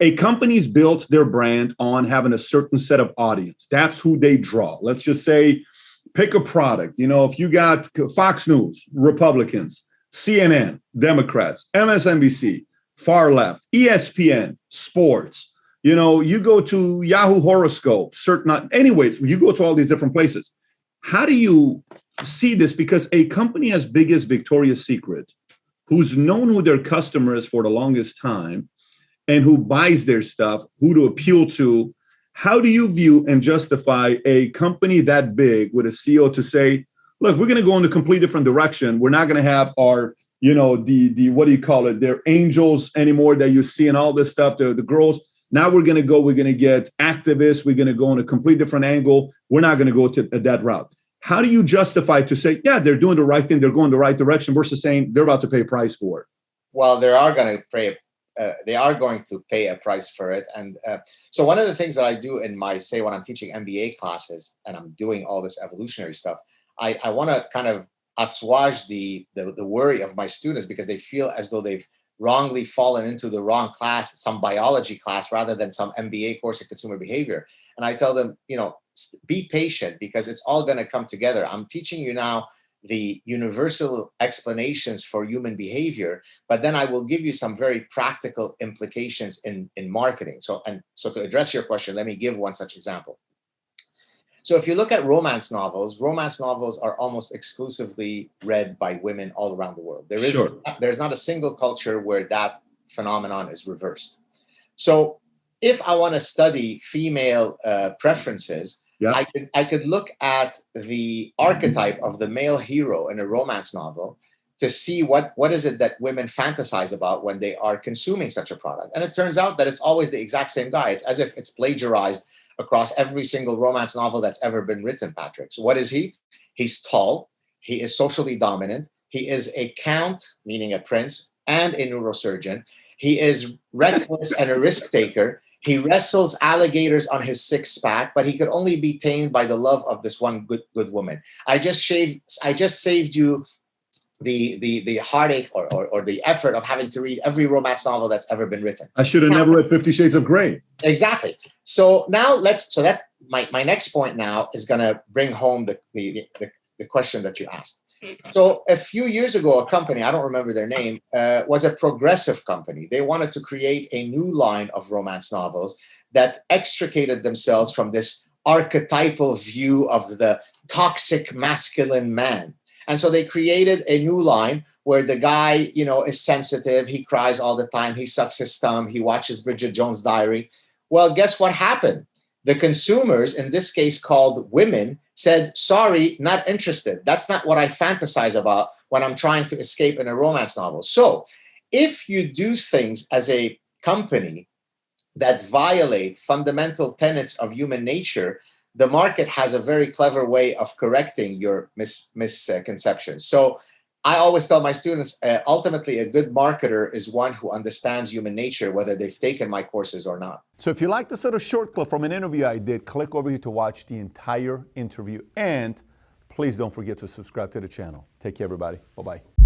A company's built their brand on having a certain set of audience. That's who they draw. Let's just say, pick a product. If you got Fox News, Republicans, CNN, Democrats, MSNBC, far left, ESPN, sports. You go to Yahoo Horoscope, anyways, you go to all these different places. How do you see this? Because a company as big as Victoria's Secret, who's known who their customer is for the longest time, and who buys their stuff, who to appeal to, how do you view and justify a company that big with a CEO to say, look, we're going to go in a completely different direction. We're not going to have our, the what do you call it? They're angels anymore that you see and all this stuff, the girls. Now we're going to get activists. We're going to go in a completely different angle. We're not going to go to that route. How do you justify to say, yeah, they're doing the right thing, they're going the right direction versus saying they're about to pay a price for it? Well, they are going to pay a price for it. And so one of the things that I do when I'm teaching MBA classes and I'm doing all this evolutionary stuff, I want to kind of assuage the worry of my students because they feel as though they've wrongly fallen into the wrong class, some biology class, rather than some MBA course in consumer behavior. And I tell them, be patient because it's all going to come together. I'm teaching you now the universal explanations for human behavior, but then I will give you some very practical implications in marketing. So to address your question, let me give one such example. So if you look at romance novels are almost exclusively read by women all around the world. There's not a single culture where that phenomenon is reversed. So if I want to study female preferences, yeah, I could look at the archetype of the male hero in a romance novel to see what is it that women fantasize about when they are consuming such a product. And it turns out that it's always the exact same guy. It's as if it's plagiarized across every single romance novel that's ever been written, Patrick. So what is he? He's tall. He is socially dominant. He is a count, meaning a prince, and a neurosurgeon. He is reckless and a risk taker. He wrestles alligators on his six-pack, but he could only be tamed by the love of this one good woman. I just saved you the heartache or the effort of having to read every romance novel that's ever been written. I should have never read 50 Shades of Grey. Exactly. So now that's my next point now is going to bring home the question that you asked. So a few years ago, a company, I don't remember their name, was a progressive company. They wanted to create a new line of romance novels that extricated themselves from this archetypal view of the toxic masculine man. And so they created a new line where the guy, is sensitive. He cries all the time. He sucks his thumb. He watches Bridget Jones' Diary. Well, guess what happened? The consumers, in this case called women, said, sorry, not interested. That's not what I fantasize about when I'm trying to escape in a romance novel. So if you do things as a company that violate fundamental tenets of human nature, the market has a very clever way of correcting your misconceptions. So I always tell my students, ultimately, a good marketer is one who understands human nature, whether they've taken my courses or not. So if you like this little short clip from an interview I did, click over here to watch the entire interview. And please don't forget to subscribe to the channel. Take care, everybody. Bye-bye.